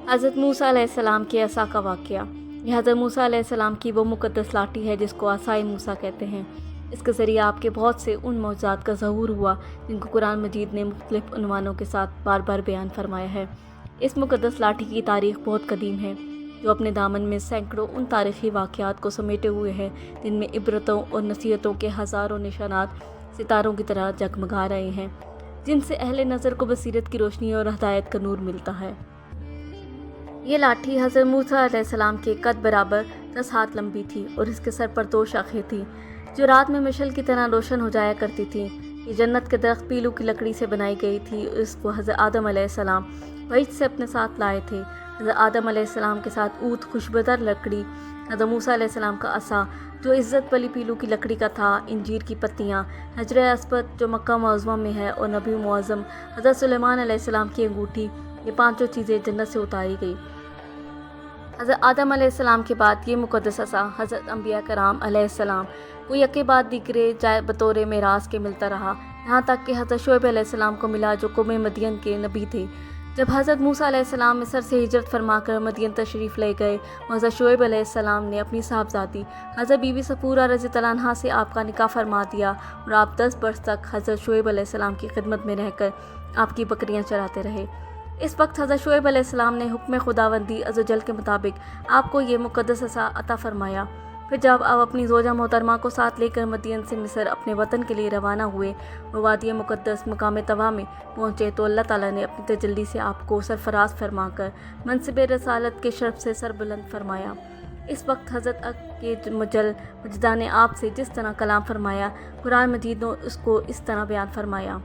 हज़रत मूसा अलैहिस्सलाम के असा का वाक़या। यह हज़रत मूसा अलैहिस्सलाम की वो मुक़द्दस लाठी है जिसको असाए मूसा कहते हैं। इसके ज़रिए आपके बहुत से उन मौज़ात का ज़हूर हुआ जिनको कुरान मजीद ने मुख्तलिफ़ उन्वानों के साथ बार बार बयान फरमाया है। इस मुक़द्दस लाठी की तारीख़ बहुत कदीम है, जो अपने दामन में सैकड़ों उन तारीख़ी वाक़यात को समेटे हुए है जिनमें इबरतों और नसीहतों के हज़ारों निशानात सितारों की तरह जगमगा रहे हैं, जिनसे अहले नज़र को बसीरत की रोशनी और हदायत का नूर मिलता है। ये लाठी हज़रत मूसा अलैहिस्सलाम के कद बराबर 10 हाथ लंबी थी और इसके सर पर 2 शाखें थीं जो रात में मशल की तरह रोशन हो जाया करती थीं। ये जन्नत के दरख्त पीलू की लकड़ी से बनाई गई थी और इसको हज़रत आदम अलैहिस्सलाम वहीद से अपने साथ लाए थे। हज़रत आदम अलैहिस्सलाम के साथ ऊद खुशबूदार लकड़ी, हज़रत मूसा अलैहिस्सलाम का असा जो इज़्ज़त वाली पीलू की लकड़ी का था, इंजीर की पत्तियाँ, हजर अस्वद जो मक्का मुअज़्ज़मा में है और नबी मुअज़्ज़म हज़रत सुलेमान अलैहिस्सलाम की अंगूठी, ये 5 चीज़ें जन्नत से उतारी गई। हज़रत आदम अलैहिस्सलाम के बाद ये मुक़द्दस असा हज़रत अंबिया कराम अलैहिस्सलाम को यके बाद दिक्रे जाए बतौर मेरास के मिलता रहा, यहाँ तक कि हज़रत शुएब अलैहिस्सलाम को मिला जो कौम मदियन के नबी थे। जब हज़रत मूसा अलैहिस्सलाम मिस्र से हिजरत फरमाकर मदियन तशरीफ़ ले गए, हज़रत शुएब अलैहिस्सलाम ने अपनी साहबजादी हज़रत बीबी सफ़ूरा रज़ियल्लाहु अन्हा से आपका निकाह फरमा दिया और आप 10 बरस तक हज़रत शुएब अलैहिस्सलाम की खिदमत में रहकर आपकी बकरियाँ चराते रहे। इस वक्त हज़रत शुएब अलैहिस्सलाम ने हुक्म खुदावंदी अज़्ज़ व जल के मुताबिक आपको ये मुक़द्दस असा अता फरमाया। फिर जब आप अपनी ज़ोजा मोहतरमा को साथ लेकर मदियन से मिस्र अपने वतन के लिए रवाना हुए और वादी मुक़द्दस मकाम तवा में पहुँचे तो अल्लाह ताला ने अपनी तजल्ली से आपको सरफराज फरमाकर मनसिब रसालत के शर्फ से सरबुलंद फरमाया। इस वक्त हज़रत के मुजल वजदा ने आपसे जिस तरह कलाम फरमाया, कुरान मजीद ने उसको इस तरह बयान फरमाया।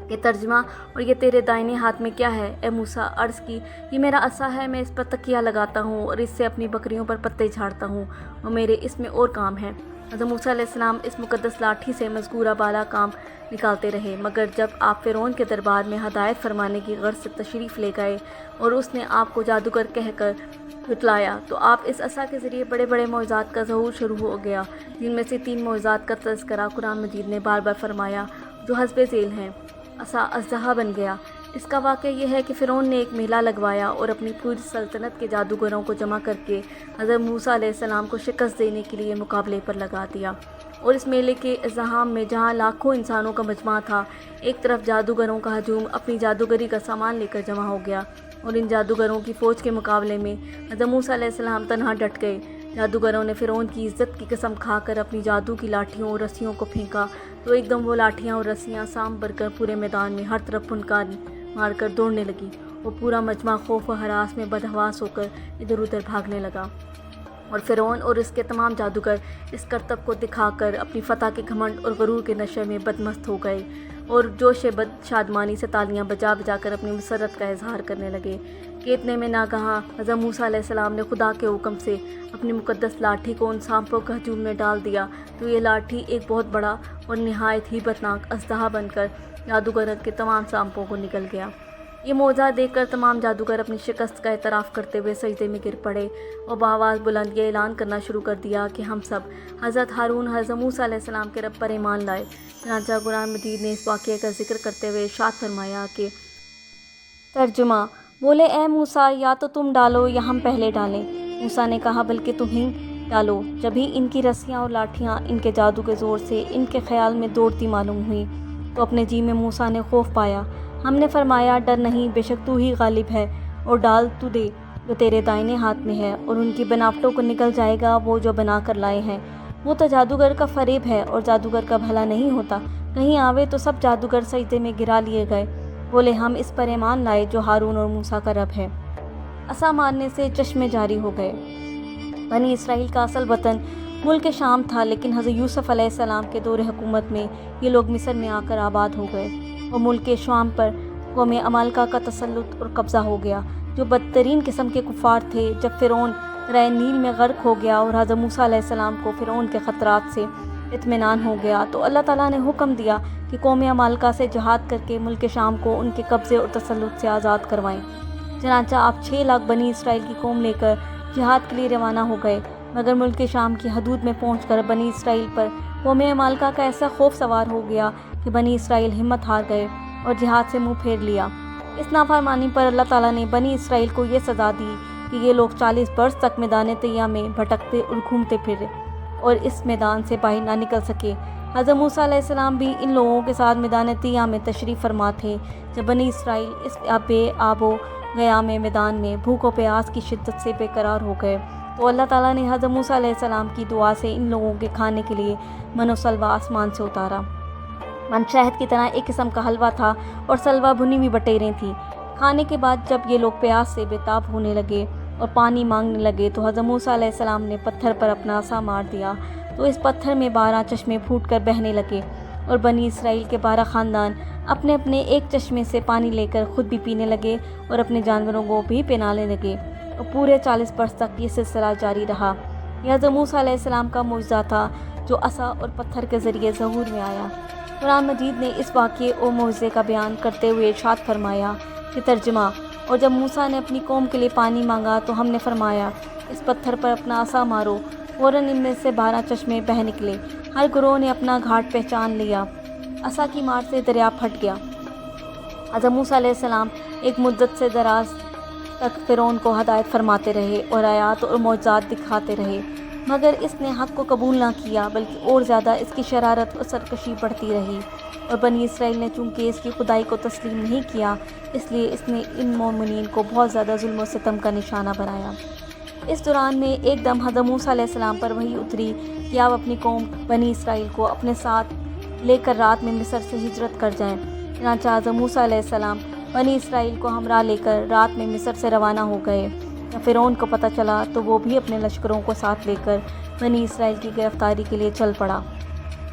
ये तर्जमा और ये तेरे दाहिने हाथ में क्या है ए मूसा? अर्ज़ की, ये मेरा असा है, मैं इस पर तकिया लगाता हूँ और इससे अपनी बकरियों पर पत्ते झाड़ता हूँ और मेरे इसमें और काम है। हज़रत मूसा अलैहिस्सलाम इस मुक़द्दस लाठी से मज़कूरा बाला काम निकालते रहे, मगर जब आप फ़िरौन के दरबार में हदायत फरमाने की गर्ज से तशरीफ़ ले गए और उसने आपको जादूगर कहकर झुटलाया तो आप इस असा के ज़रिए बड़े बड़े मौज़ात का ज़हूर शुरू हो गया, जिनमें से 3 मौज़ात का तज़किरा कुरान मजीद ने बार बार फरमाया जो हस्बे ज़ेल हैं। असा अज़्ज़हा बन गया। इसका वाक़या यह है कि फ़िरौन ने एक मेला लगवाया और अपनी पूरी सल्तनत के जादूगरों को जमा करके हज़रत मूसा अलैहिस्सलाम को शिकस्त देने के लिए मुकाबले पर लगा दिया। और इस मेले के इज़्ज़हाम में जहाँ लाखों इंसानों का मजमा था, एक तरफ जादूगरों का हजूम अपनी जादूगरी का सामान लेकर जमा हो गया और इन जादूगरों की फ़ौज के मुकाबले में हज़रत मूसा अलैहिस्सलाम तन्हा डट गए। जादूगरों ने फ़िरौन की इज़्ज़त की कसम खाकर अपनी जादू की लाठियों और रस्सियों को फेंका तो एकदम वो लाठियाँ और रस्सियाँ सांप भरकर पूरे मैदान में हर तरफ फुनकार मारकर दौड़ने लगी और पूरा मजमा खौफ व हरास में बदहवास होकर इधर उधर भागने लगा। और फ़िरौन और इसके तमाम जादूगर इस करतब को दिखाकर अपनी फ़तह के घमंड और गरूर के नशे में बदमस्त हो गए और जोश बद शादमानी से तालियां बजा बजा कर अपनी मसरत का इजहार करने लगे कि इतने में नागहा हज़रत मूसा अलैहिस्सलाम ने खुदा के हुक्म से अपनी मुक़द्दस लाठी को उन सांपों के हजूम में डाल दिया तो ये लाठी एक बहुत बड़ा और नहायत ही बदनाक अज़्ज़हा बनकर जादूगर के तमाम सांपों को निकल गया। ये मौज़ा देखकर तमाम जादूगर अपनी शिकस्त का एतराफ़ करते हुए सजदे में गिर पड़े और बआवाज़ बुलंद ये ऐलान करना शुरू कर दिया कि हम सब हज़रत हारून हज़रत मूसा अलैहिस्सलाम के रब पर ईमान लाए। चनांचा कुरान मजीद ने इस वाक़ये का जिक्र करते हुए इरशाद फरमाया कि तर्जुमा बोले, ए मूसा, या तो तुम डालो या हम पहले डालें। मूसा ने कहा, बल्कि तुम ही डालो। जब ही इनकी रस्सियाँ और लाठियाँ इनके जादू के ज़ोर से इनके ख्याल में दौड़ती मालूम हुई तो अपने जी में मूसा ने खौफ पाया। हमने फरमाया, डर नहीं, बेशक तू ही गालिब है और डाल तू दे जो तेरे दाहिने हाथ में है और उनकी बनावटों को निकल जाएगा वो जो बना कर लाए हैं। वो तो जादूगर का फरेब है और जादूगर का भला नहीं होता। कहीं आवे तो सब जादूगर सजदे में गिरा लिए गए। बोले, हम इस पर ईमान लाए जो हारून और मूसा का रब है। असा मारने से चश्मे जारी हो गए। बनी इसराइल का असल वतन मुल्क शाम था, लेकिन हज़रत यूसुफ़ अलैहिस्सलाम के दौर हुकूमत में ये लोग मिस्र में आकर आबाद हो गए और मुल्क शाम पर कौम अमालका का तसल्लुत और कब्ज़ा हो गया जो बदतरीन किस्म के कुफ़ार थे। जब फ़िरौन दरिया नील में गर्क हो गया और हज़रत मूसा अलैहिस्सलाम को फ़िरौन के ख़तरात से इत्मीनान हो गया तो अल्लाह ताला ने हुक्म दिया कि कौम अमालका से जहाद करके मुल्क शाम को उनके कब्ज़े और तसल्लुत से आज़ाद करवाएं। चनांचा आप 6 लाख बनी इसराइल की कौम लेकर जिहाद के लिए रवाना हो गए, मगर मुल्क शाम की हदूद में पहुंचकर बनी इसराइल पर कौम अमालका का ऐसा खौफ सवार हो गया कि बनी इसराइल हिम्मत हार गए और जिहाद से मुंह फेर लिया اس نافرمانی پر اللہ تعالیٰ نے بنی اسرائیل کو یہ سزا دی کہ یہ لوگ 40 برس تک میدان طیہ میں بھٹکتے اور گھومتے پھرے اور اس میدان سے باہر نہ نکل سکے۔ حضرت موسیٰ علیہ السلام بھی ان لوگوں کے ساتھ میدان طیہ میں تشریف فرما تھے جب بنی اسرائیل اس بے آب و گیا میں میدان میں بھوک و پیاس کی شدت سے بے قرار ہو گئے، تو اللہ تعالیٰ نے حضرت موسیٰ علیہ السلام کی دعا سے ان لوگوں کے کھانے کے لیے من و سلوہ آسمان سے اتارا۔ من شہد کی طرح ایک قسم کا حلوہ تھا اور سلوہ بھنی ہوئی بٹیریں تھیں۔ کھانے کے بعد جب یہ لوگ پیاس سے بے تاب ہونے لگے اور پانی مانگنے لگے تو حضرت موسیٰ علیہ السلام نے پتھر پر اپنا عصا مار دیا، تو اس پتھر میں 12 چشمے پھوٹ کر بہنے لگے اور بنی اسرائیل کے 12 خاندان اپنے اپنے ایک چشمے سے پانی لے کر خود بھی پینے لگے اور اپنے جانوروں کو بھی پلانے لگے، اور پورے 40 برس تک یہ سلسلہ جاری رہا۔ یہ حضرت موسیٰ علیہ السلام کا معجزہ تھا جو عصا اور پتھر کے ذریعے ظہور میں آیا۔ قرآن مجید نے اس واقعے اور معجزے کا بیان کرتے ہوئے ارشاد فرمایا کہ ترجمہ: اور جب موسیٰ نے اپنی قوم کے لیے پانی مانگا تو ہم نے فرمایا اس پتھر پر اپنا عصا مارو، فوراً ان میں سے 12 چشمے بہہ نکلے، ہر گروہ نے اپنا گھاٹ پہچان لیا، عصا کی مار سے دریا پھٹ گیا۔ حضرت موسیٰ علیہ السلام ایک مدت سے دراز تک فرعون کو ہدایت فرماتے رہے اور آیات اور معجزات دکھاتے رہے، مگر اس نے حق کو قبول نہ کیا بلکہ اور زیادہ اس کی شرارت اور سرکشی بڑھتی رہی، اور بنی اسرائیل نے چونکہ اس کی خدائی کو تسلیم نہیں کیا اس لیے اس نے ان مومنین کو بہت زیادہ ظلم و ستم کا نشانہ بنایا۔ اس دوران میں ایک دم حضرت موسیٰ علیہ السلام پر وحی اتری کہ آپ اپنی قوم بنی اسرائیل کو اپنے ساتھ لے کر رات میں مصر سے ہجرت کر جائیں۔ چنانچہ حضرت موسیٰ علیہ السلام بنی اسرائیل کو ہمراہ لے کر رات میں مصر سے روانہ ہو گئے۔ جب فرعون کو پتہ چلا تو وہ بھی اپنے لشکروں کو ساتھ لے کر بنی اسرائیل کی گرفتاری کے لیے چل پڑا۔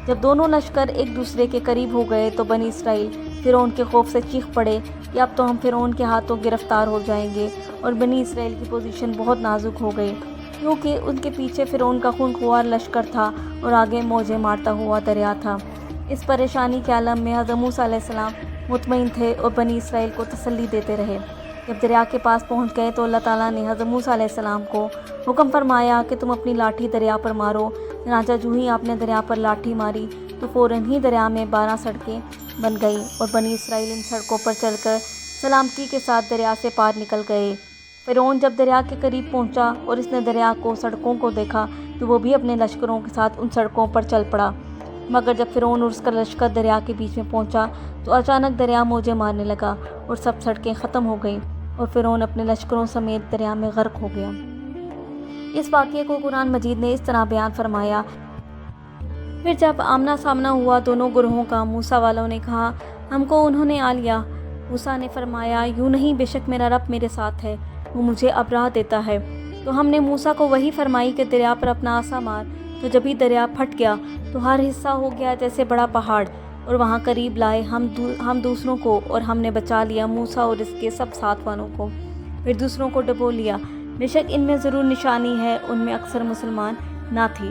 جب دونوں لشکر ایک دوسرے کے قریب ہو گئے تو بنی اسرائیل فرعون کے خوف سے چیخ پڑے کہ اب تو ہم فرعون کے ہاتھوں گرفتار ہو جائیں گے، اور بنی اسرائیل کی پوزیشن بہت نازک ہو گئی کیونکہ ان کے پیچھے فرعون کا خونخوار لشکر تھا اور آگے موجیں مارتا ہوا دریا تھا۔ اس پریشانی کے عالم میں حضرت موسیٰ علیہ السلام مطمئن تھے اور بنی اسرائیل کو تسلی دیتے رہے۔ جب دریا کے پاس پہنچ گئے تو اللہ تعالیٰ نے حضرت موسیٰ علیہ السلام کو حکم فرمایا کہ تم اپنی لاٹھی دریا پر مارو۔ چنانچہ جو ہی آپ نے دریا پر لاٹھی ماری تو فوراً ہی دریا میں 12 سڑکیں بن گئیں اور بنی اسرائیل ان سڑکوں پر چل کر سلامتی کے ساتھ دریا سے پار نکل گئے۔ فرعون جب دریا کے قریب پہنچا اور اس نے دریا کو سڑکوں کو دیکھا تو وہ بھی اپنے لشکروں کے ساتھ ان سڑکوں پر چل پڑا، مگر جب فرعون اور اس کا لشکر دریا کے بیچ میں پہنچا تو اچانک دریا موجیں مارنے لگا اور سب سڑکیں ختم ہو گئیں اور فرعون اپنے لشکروں سمیت دریا میں غرق ہو گیا۔ اس واقعے کو قرآن مجید نے اس طرح بیان فرمایا: پھر جب آمنا سامنا ہوا دونوں گروہوں کا، موسیٰ والوں نے کہا ہم کو انہوں نے آ لیا۔ موسیٰ نے فرمایا یوں نہیں، بے شک میرا رب میرے ساتھ ہے، وہ مجھے اب راہ دیتا ہے۔ تو ہم نے موسیٰ کو وہی فرمائی کہ دریا پر اپنا عصا مار، تو جب ہی دریا پھٹ گیا تو ہر حصہ ہو گیا جیسے بڑا پہاڑ، اور وہاں قریب لائے ہم دوسروں کو، اور ہم نے بچا لیا موسیٰ اور اس کے سب ساتھ والوں کو، پھر دوسروں کو ڈبو لیا۔ بے شک ان میں ضرور نشانی ہے، ان میں اکثر مسلمان نہ تھی۔